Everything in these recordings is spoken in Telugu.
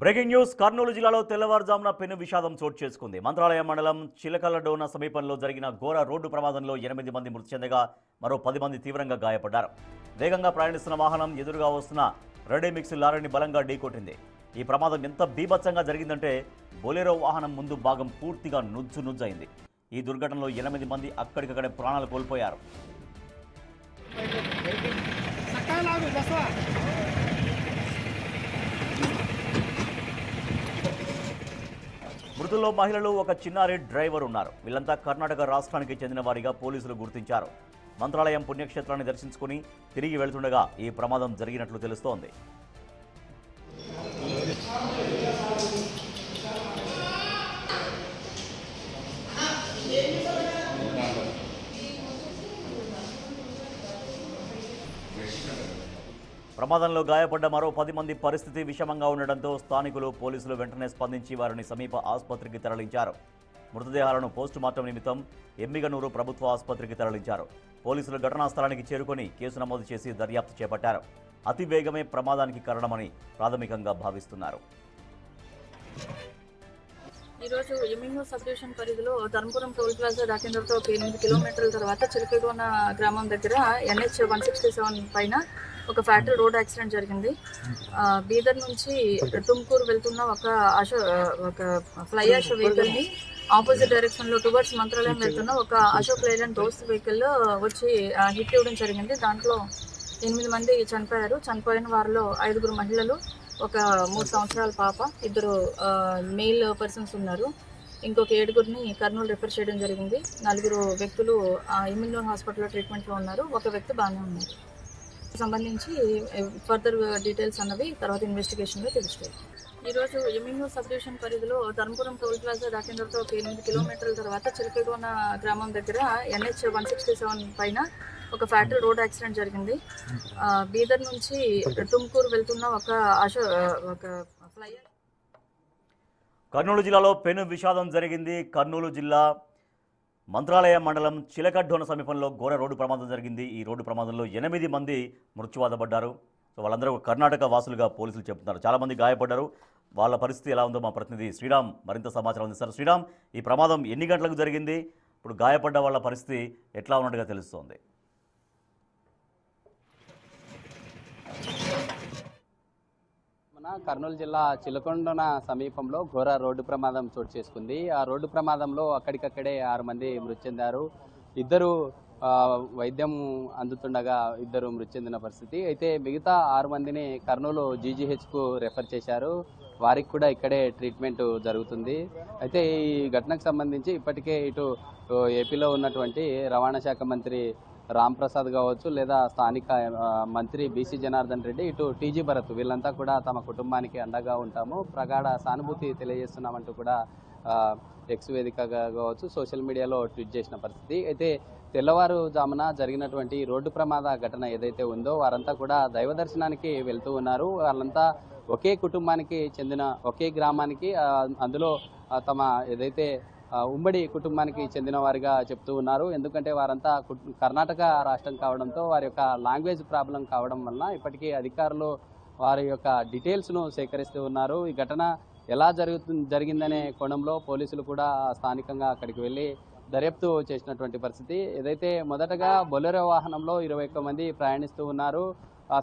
బ్రేకింగ్ న్యూస్ కర్నూలు జిల్లాలో తెల్లవారుజామున పెను విషాదం చోటు చేసుకుంది. మంత్రాలయం మండలం చిలకలడోన సమీపంలో జరిగిన ఘోర రోడ్డు ప్రమాదంలో 8 మంది మృతి చెందగా మరో 10 మంది తీవ్రంగా గాయపడ్డారు. వేగంగా ప్రయాణిస్తున్న వాహనం ఎదురుగా వస్తున్న రెడీమిక్స్ లారీని బలంగా ఢీకొట్టింది. ఈ ప్రమాదం ఎంత బీభత్సంగా జరిగిందంటే బొలెరో వాహనం ముందు భాగం పూర్తిగా నుజ్జునుజ్జైంది. ఈ దుర్ఘటనలో 8 మంది అక్కడికక్కడే ప్రాణాలు కోల్పోయారు. మృతుల్లో మహిళలు, ఒక చిన్నారి, డ్రైవర్ ఉన్నారు. వీళ్ళంతా కర్ణాటక రాష్ట్రానికి చెందిన వారిగా పోలీసులు గుర్తించారు. మంత్రాలయం పుణ్యక్షేత్రాన్ని దర్శించుకుని తిరిగి వెళ్తుండగా ఈ ప్రమాదం జరిగినట్లు తెలుస్తోంది. ప్రమాదంలో గాయపడ్డ మరో 10 మంది పరిస్థితి విషమంగా ఉండడంతో స్థానికులు, పోలీసులు వెంటనే స్పందించి వారిని సమీప ఆసుపత్రికి తరలించారు. మృతదేహాలను పోస్టుమార్టం నిమిత్తం ఎమ్మిగనూరు ప్రభుత్వ ఆసుపత్రికి తరలించారు. పోలీసులు ఘటనా స్థలానికి చేరుకొని కేసు నమోదు చేసి దర్యాప్తు చేపట్టారు. అతివేగమే ప్రమాదానికి కారణమని ప్రాథమికంగా భావిస్తున్నారు. ఈరోజు ఎమ్మిగనూరు సబ్ డివిజన్ పరిధిలో ధర్మపురం టోల్ ప్లాజా దాటిన తర్వాత ఒక 8 కిలోమీటర్ల తర్వాత చిలకడోన గ్రామం దగ్గర NH 167 పైన ఒక ఫ్యాక్టరీ రోడ్ యాక్సిడెంట్ జరిగింది. బీదర్ నుంచి తుమ్కూరు వెళ్తున్న ఒక ఫ్లై యాష్ వెహికల్ని ఆపోజిట్ డైరెక్షన్లో టువర్డ్స్ మంత్రాలయం వెళ్తున్న ఒక అశోక్ లైలాండ్ దోస్త్ వెహికల్ వచ్చి హిట్ ఇవ్వడం జరిగింది. దాంట్లో 8 మంది చనిపోయారు. చనిపోయిన వారిలో 5 మహిళలు, ఒక 3 సంవత్సరాల పాప, 2 మెయిల్ పర్సన్స్ ఉన్నారు. ఇంకొక 7 కర్నూలు రిఫర్ చేయడం జరిగింది. 4 వ్యక్తులు ఎమ్మిగనూరు హాస్పిటల్లో ట్రీట్మెంట్లో ఉన్నారు. ఒక వ్యక్తి బాగానే ఉన్నారు. సంబంధించి ఫర్దర్ డీటెయిల్స్ అన్నవి తర్వాత ఇన్వెస్టిగేషన్లో తెలుస్తాయి. ఈరోజు ఎమ్మిగనూరు సబ్ డివిజన్ పరిధిలో ధర్మపురం టోల్ ప్లాజా దాటిన తర్వాత ఒక 8 కిలోమీటర్ల తర్వాత చిలకడోన గ్రామం దగ్గర NH 167 పైన ఒక ఫ్యాక్టరీ రోడ్ యాక్సిడెంట్ జరిగింది. బీదర్ నుంచి తుమ్కూరు వెళ్తున్న ఒక ఫ్లై. కర్నూలు జిల్లాలో పెను విషాదం జరిగింది. కర్నూలు జిల్లా మంత్రాలయ మండలం చిలకడ్డోన సమీపంలో ఘోర రోడ్డు ప్రమాదం జరిగింది. ఈ రోడ్డు ప్రమాదంలో 8 మంది మృత్యువాదపడ్డారు. సో వాళ్ళందరూ కర్ణాటక వాసులుగా పోలీసులు చెబుతున్నారు. చాలామంది గాయపడ్డారు. వాళ్ళ పరిస్థితి ఎలా ఉందో మా ప్రతినిధి శ్రీరామ్ మరింత సమాచారం అందిస్తారు. శ్రీరామ్, ఈ ప్రమాదం ఎన్ని గంటలకు జరిగింది? ఇప్పుడు గాయపడ్డ వాళ్ళ పరిస్థితి ఎట్లా ఉన్నట్టుగా తెలుస్తోంది? కర్నూలు జిల్లా చిలకొండన సమీపంలో ఘోర రోడ్డు ప్రమాదం చోటు చేసుకుంది. ఆ రోడ్డు ప్రమాదంలో అక్కడికక్కడే 6 మంది మృతి చెందారు. 2 వైద్యం అందుతుండగా 2 మృతి చెందిన పరిస్థితి. అయితే మిగతా 6 మందిని కర్నూలు GGHకు రెఫర్ చేశారు. వారికి కూడా ఇక్కడే ట్రీట్మెంట్ జరుగుతుంది. అయితే ఈ ఘటనకు సంబంధించి ఇప్పటికే ఇటు ఏపీలో ఉన్నటువంటి రవాణా శాఖ మంత్రి రామ్ ప్రసాద్ కావచ్చు, లేదా స్థానిక మంత్రి బీసీ జనార్దన్ రెడ్డి, ఇటు టీజీ భరత్, వీళ్ళంతా కూడా తమ కుటుంబానికి అండగా ఉంటాము, ప్రగాఢ సానుభూతి తెలియజేస్తున్నామంటూ కూడా ఎక్స్ వేదికగా కావచ్చు, సోషల్ మీడియాలో ట్వీట్ చేసిన పరిస్థితి. అయితే తెల్లవారుజామున జరిగినటువంటి రోడ్డు ప్రమాద ఘటన ఏదైతే ఉందో వారంతా కూడా దైవ దర్శనానికి వెళ్తూ ఉన్నారు. వాళ్ళంతా ఒకే కుటుంబానికి చెందిన, ఒకే గ్రామానికి, అందులో తమ ఏదైతే ఉమ్మడి కుటుంబానికి చెందిన వారిగా చెప్తూ ఉన్నారు. ఎందుకంటే వారంతా కర్ణాటక రాష్ట్రం కావడంతో వారి యొక్క లాంగ్వేజ్ ప్రాబ్లం కావడం వలన ఇప్పటికీ అధికారులు వారి యొక్క డీటెయిల్స్ను సేకరిస్తూ ఉన్నారు. ఈ ఘటన ఎలా జరిగిందనే కోణంలో పోలీసులు కూడా స్థానికంగా అక్కడికి వెళ్ళి దర్యాప్తు చేసినటువంటి పరిస్థితి. ఏదైతే మొదటగా బొలెరో వాహనంలో 21 మంది ప్రయాణిస్తూ ఉన్నారు.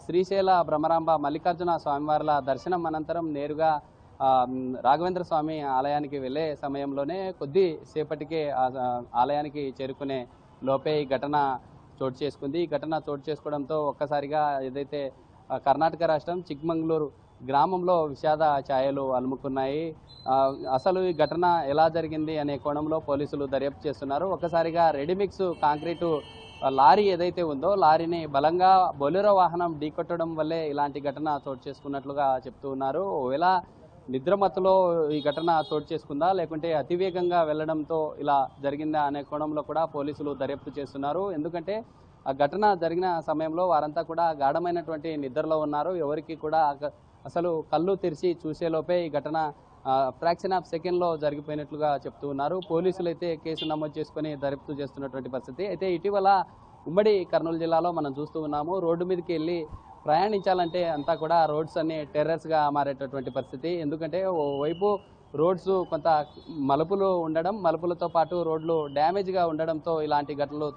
శ్రీశైల భ్రమరాంబ మల్లికార్జున స్వామివార్ల దర్శనం అనంతరం నేరుగా రాఘవేంద్ర స్వామి ఆలయానికి వెళ్ళే సమయంలోనే కొద్ది సేపటికే ఆలయానికి చేరుకునే లోపే ఈ ఘటన చోటు చేసుకుంది. ఈ ఘటన చోటు చేసుకోవడంతో ఒక్కసారిగా ఏదైతే కర్ణాటక రాష్ట్రం చిక్మంగళూరు గ్రామంలో విషాద ఛాయలు అలుముకున్నాయి. అసలు ఈ ఘటన ఎలా జరిగింది అనే కోణంలో పోలీసులు దర్యాప్తు చేస్తున్నారు. ఒక్కసారిగా రెడీమిక్స్ కాంక్రీటు లారీ ఏదైతే ఉందో లారీని బలంగా బొలెరో వాహనం ఢీకొట్టడం వల్లే ఇలాంటి ఘటన చోటు చేసుకున్నట్లుగా చెప్తూ ఉన్నారు. ఒకవేళ నిద్రమత్తులో ఈ ఘటన చోటు చేసుకుందా, లేకుంటే అతివేగంగా వెళ్లడంతో ఇలా జరిగిందా అనే కోణంలో కూడా పోలీసులు దర్యాప్తు చేస్తున్నారు. ఎందుకంటే ఆ ఘటన జరిగిన సమయంలో వారంతా కూడా గాఢమైనటువంటి నిద్రలో ఉన్నారు. ఎవరికి కూడా అసలు కళ్ళు తెరిచి చూసేలోపే ఈ ఘటన ఫ్రాక్షన్ ఆఫ్ సెకండ్లో జరిగిపోయినట్లుగా చెప్తూ ఉన్నారు. పోలీసులు అయితే కేసు నమోదు చేసుకుని దర్యాప్తు చేస్తున్నటువంటి పరిస్థితి. అయితే ఇటీవల ఉమ్మడి కర్నూలు జిల్లాలో మనం చూస్తూ ఉన్నాము. రోడ్డు మీదకి వెళ్ళి ప్రయాణించాలంటే అంతా కూడా రోడ్స్ అన్ని టెర్రస్గా మారేటటువంటి పరిస్థితి. ఎందుకంటే ఓవైపు రోడ్స్ కొంత మలుపులు ఉండడం, మలుపులతో పాటు రోడ్లు డ్యామేజ్గా ఉండడంతో ఇలాంటి ఘటనలు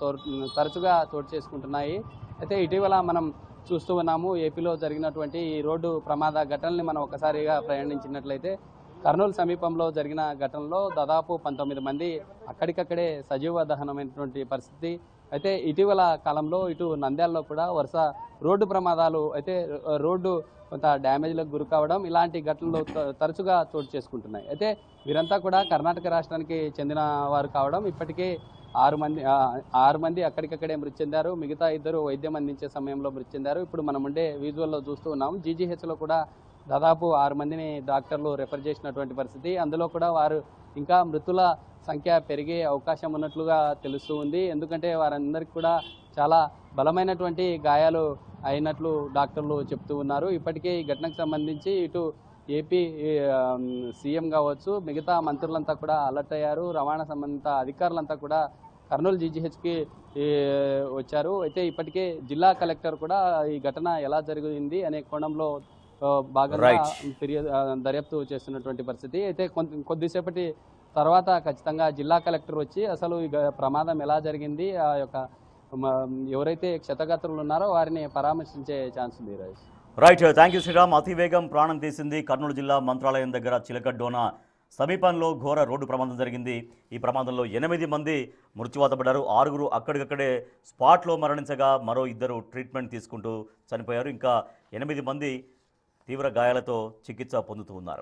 తరచుగా చోటు చేసుకుంటున్నాయి. అయితే ఇటీవల మనం చూస్తూ ఉన్నాము ఏపీలో జరిగినటువంటి ఈ రోడ్డు ప్రమాద ఘటనల్ని మనం ఒకసారిగా ప్రయాణించినట్లయితే కర్నూలు సమీపంలో జరిగిన ఘటనలో దాదాపు 19 మంది అక్కడికక్కడే సజీవ దహనమైనటువంటి పరిస్థితి. అయితే ఇటీవల కాలంలో ఇటు నంద్యాలలో కూడా వరుస రోడ్డు ప్రమాదాలు అయితే రోడ్డు కొంత డ్యామేజ్లకు గురి కావడం ఇలాంటి ఘటనలు తరచుగా చోటు చేసుకుంటున్నాయి. అయితే వీరంతా కూడా కర్ణాటక రాష్ట్రానికి చెందిన వారు కావడం ఇప్పటికే 6 మంది అక్కడికక్కడే మృతి చెందారు. మిగతా 2 వైద్యం అందించే సమయంలో మృతి చెందారు. ఇప్పుడు మనం ఉండే విజువల్లో చూస్తూ ఉన్నాం. జీజీహెచ్లో కూడా దాదాపు 6 మందిని డాక్టర్లు రెఫర్ చేసినటువంటి పరిస్థితి. అందులో కూడా వారు ఇంకా మృతుల సంఖ్య పెరిగే అవకాశం ఉన్నట్లుగా తెలుస్తూ ఉంది. ఎందుకంటే వారందరికీ కూడా చాలా బలమైనటువంటి గాయాలు అయినట్లు డాక్టర్లు చెప్తూ ఉన్నారు. ఇప్పటికే ఈ ఘటనకు సంబంధించి ఇటు ఏపీ సీఎం కావచ్చు, మిగతా మంత్రులంతా కూడా అలర్ట్ అయ్యారు. రవాణా సంబంధిత అధికారులంతా కూడా కర్నూలు జీజీహెచ్కి వచ్చారు. అయితే ఇప్పటికే జిల్లా కలెక్టర్ కూడా ఈ ఘటన ఎలా జరిగింది అనే కోణంలో భాగంగా దర్యాప్తు చేస్తున్నటువంటి పరిస్థితి. అయితే కొద్దిసేపటి తర్వాత ఖచ్చితంగా జిల్లా కలెక్టర్ వచ్చి అసలు ఈ ప్రమాదం ఎలా జరిగింది, ఆ యొక్క ఎవరైతే క్షతగాత్రులు ఉన్నారో వారిని పరామర్శించే ఛాన్స్ ఉంది. Right, thank you Sriram. అతివేగం ప్రాణం తీసింది కర్నూలు జిల్లా మంత్రాలయం దగ్గర చిలకడ్డోన సమీపంలో ఘోర రోడ్డు ప్రమాదం జరిగింది. ఈ ప్రమాదంలో 8 మంది మృత్యువాత పడ్డారు. 6 అక్కడికక్కడే స్పాట్లో మరణించగా మరో 2 ట్రీట్మెంట్ తీసుకుంటూ చనిపోయారు. ఇంకా 8 మంది తీవ్ర గాయాలతో చికిత్స పొందుతూ ఉన్నారు.